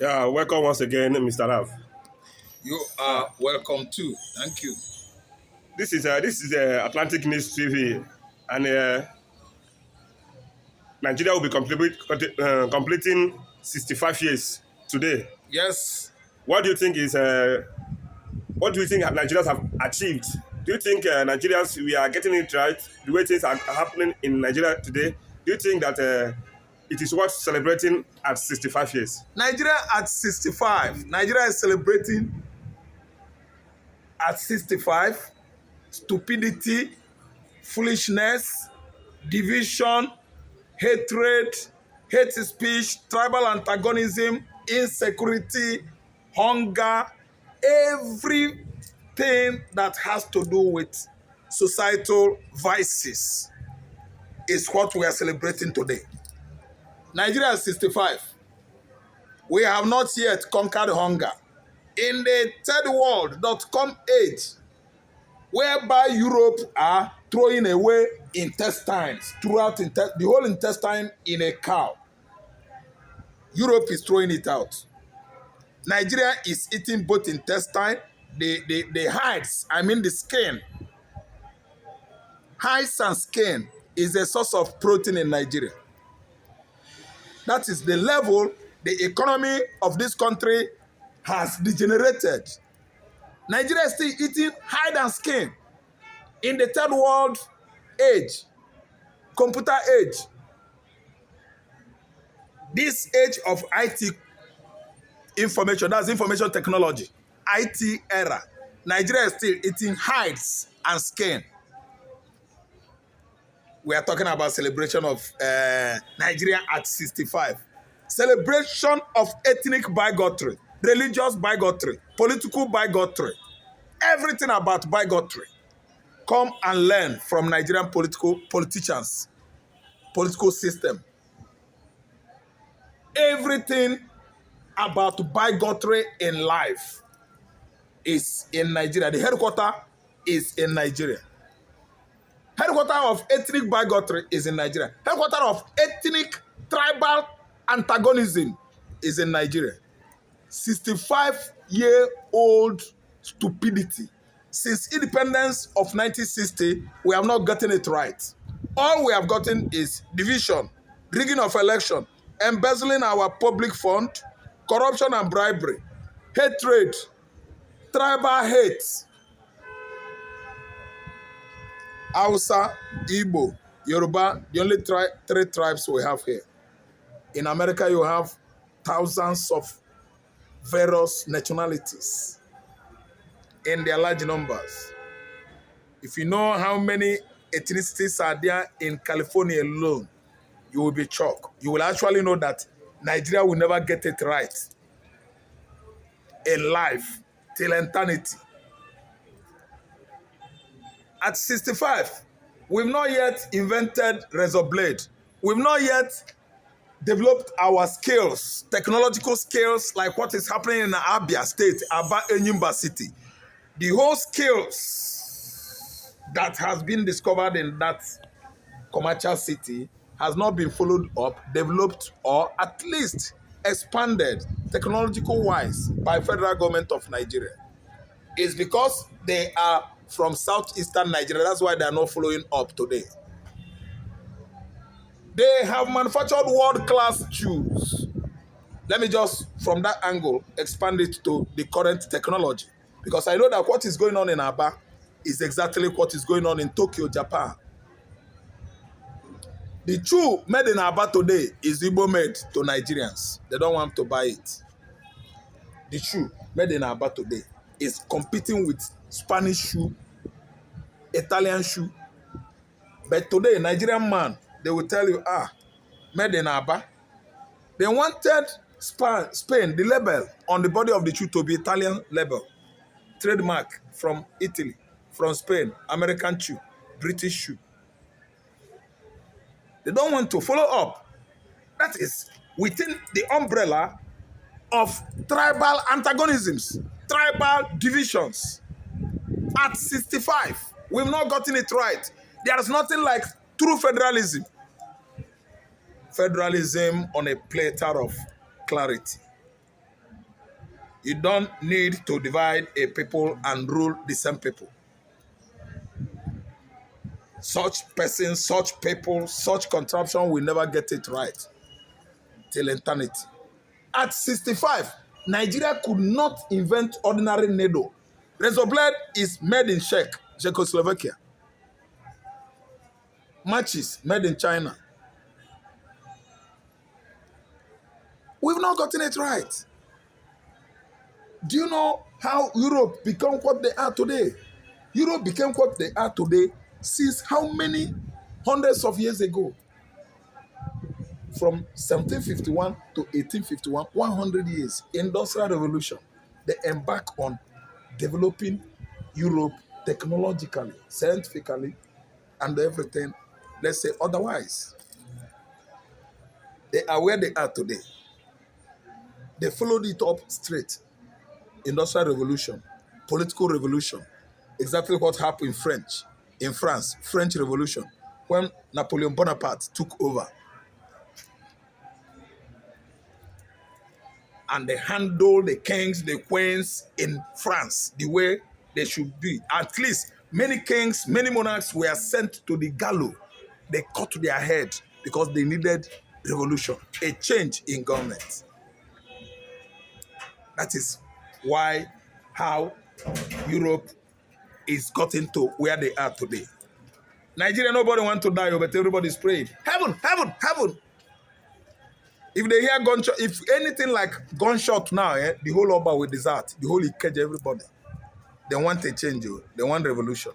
Yeah, welcome once again, Mr. Rav. You Uh, are welcome too. Thank you. this is Atlantic News TV, and Nigeria will be completing 65 years today. Yes, What do you think is what do you think Nigerians have achieved? Do you think Nigerians we are getting it right the way things are happening in Nigeria today? Do you think that it is worth celebrating at 65 years? Nigeria at 65. Nigeria is celebrating at 65. Stupidity, foolishness, division, hatred, hate speech, tribal antagonism, insecurity, hunger, everything that has to do with societal vices is what we are celebrating today. Nigeria is 65. We have not yet conquered hunger. In the third world .com age, whereby Europe are throwing away intestines throughout the whole intestine in a cow, Europe is throwing it out. Nigeria is eating both intestine, the hides, I mean the skin. Hides and skin is a source of protein in Nigeria. That is the level the economy of this country has degenerated. Nigeria is still eating hide and skin in the third world age, computer age. This age of IT information, that's information technology, IT era. Nigeria is still eating hides and skin. We are talking about celebration of Nigeria at 65. Celebration of ethnic bigotry, religious bigotry, political bigotry, everything about bigotry. Come and learn from Nigerian politicians, political system. Everything about bigotry in life is in Nigeria. The headquarter is in Nigeria. Headquarter of ethnic bigotry is in Nigeria. Headquarter of ethnic tribal antagonism is in Nigeria. 65-year-old stupidity. Since independence of 1960, we have not gotten it right. All we have gotten is division, rigging of election, embezzling our public fund, corruption and bribery, hatred, tribal hate. Hausa, Igbo, Yoruba, the only three tribes we have here. In America, you have thousands of various nationalities in their large numbers. If you know how many ethnicities are there in California alone, you will be shocked. You will actually know that Nigeria will never get it right in life till eternity. At 65, we've not yet invented razor blade. We've not yet developed our skills, technological skills, like what is happening in Abia State, Aba Enyimba City. The whole skills that has been discovered in that commercial city has not been followed up, developed, or at least expanded technological-wise by federal government of Nigeria. It's because they are from southeastern Nigeria. That's why they are not following up today. They have manufactured world-class shoes. Let me just, from that angle, expand it to the current technology. Because I know that what is going on in Aba is exactly what is going on in Tokyo, Japan. The shoe made in Aba today is Igbo made to Nigerians. They don't want to buy it. The shoe made in Aba today is competing with Spanish shoe, Italian shoe. But today, Nigerian man, they will tell you, made in Aba. They wanted Spain, the label on the body of the shoe to be Italian label. Trademark from Italy, from Spain, American shoe, British shoe. They don't want to follow up. That is within the umbrella of tribal antagonisms, tribal divisions. At 65, we've not gotten it right. There is nothing like true federalism. Federalism on a platter of clarity. You don't need to divide a people and rule the same people. Such persons, such people, such contraption will never get it right till eternity. At 65, Nigeria could not invent ordinary needle. Razor blade is made in Czechoslovakia. Matches made in China. We've not gotten it right. Do you know how Europe became what they are today? Europe became what they are today since how many hundreds of years ago? From 1751 to 1851, 100 years, Industrial Revolution. They embark on developing Europe technologically, scientifically, and everything, let's say otherwise. They are where they are today. They followed it up straight. Industrial Revolution, political revolution, exactly what happened in France, French Revolution, when Napoleon Bonaparte took over. And they handled the kings, the queens in France the way they should be. At least many kings, many monarchs were sent to the gallows. They cut their head because they needed revolution, a change in government. That is why, how Europe is gotten to where they are today. Nigeria, nobody wants to die, but everybody's praying. Heaven, heaven, heaven. If they hear gunshot, if anything like gunshot now, the whole Oba will desert. The whole Ikeja, everybody. They want a change. They want revolution.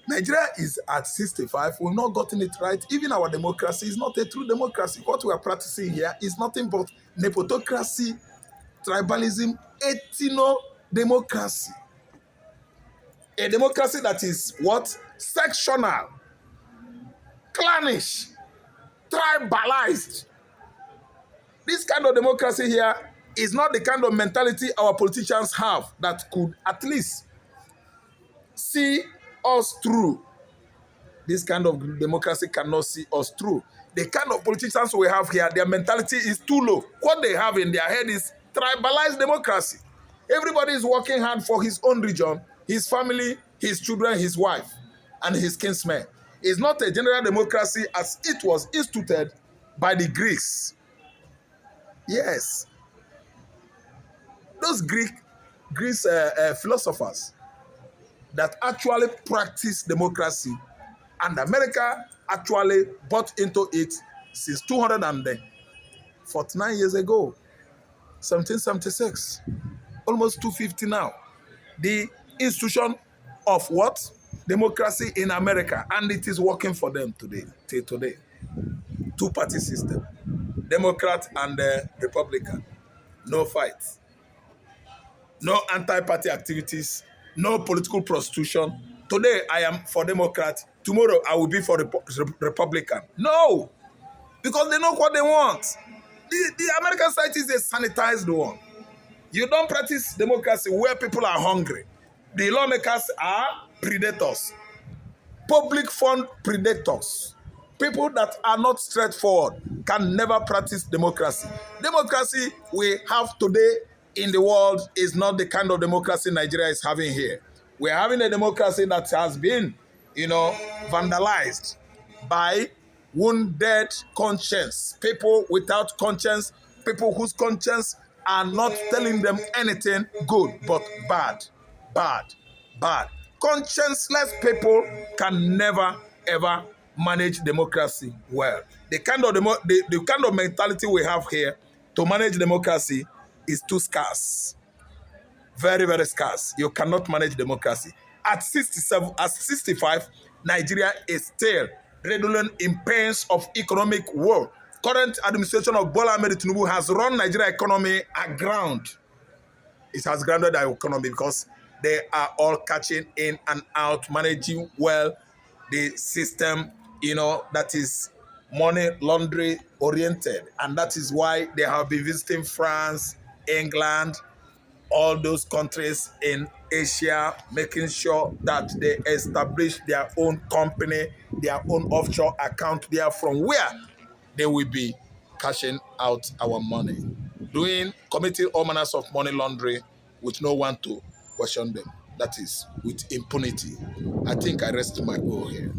Nigeria is at 65. We've not gotten it right. Even our democracy is not a true democracy. What we are practicing here is nothing but nepotocracy, tribalism, ethno-democracy. A democracy that is what? Sectional, clannish, tribalized. This kind of democracy here is not the kind of mentality our politicians have that could at least see us through. This kind of democracy cannot see us through. The kind of politicians we have here, their mentality is too low. What they have in their head is tribalized democracy. Everybody is working hard for his own region, his family, his children, his wife, and his kinsmen. It's not a general democracy as it was instituted by the Greeks. Yes. Those Greek philosophers that actually practice democracy, and America actually bought into it since 249 years ago, 1776, almost 250 now. The institution of what? Democracy in America, and it is working for them today, till today. Two-party system, Democrat and Republican. No fight. No anti-party activities. No political prostitution. Today I am for Democrat. Tomorrow I will be for Republican. No! Because they know what they want. The American society is a sanitized one. You don't practice democracy where people are hungry. The lawmakers are predators. Public fund predators. People that are not straightforward can never practice democracy. Democracy we have today in the world is not the kind of democracy Nigeria is having here. We're having a democracy that has been, vandalized by wounded conscience. People without conscience, people whose conscience are not telling them anything good, but bad, bad, bad. Conscienceless people can never, ever manage democracy well. The kind of the kind of mentality we have here to manage democracy is too scarce. Very, very scarce. You cannot manage democracy. At 67, at 65, Nigeria is still redolent in pains of economic war. Current administration of Bola Ahmed Tinubu has run Nigeria economy aground. It has grounded our economy because they are all catching in and out, managing well the system, that is money laundering oriented. And that is why they have been visiting France, England, all those countries in Asia, making sure that they establish their own company, their own offshore account there from where they will be cashing out our money. committing all manners of money laundering with no one to question them. That is with impunity. I think I rest my oar here.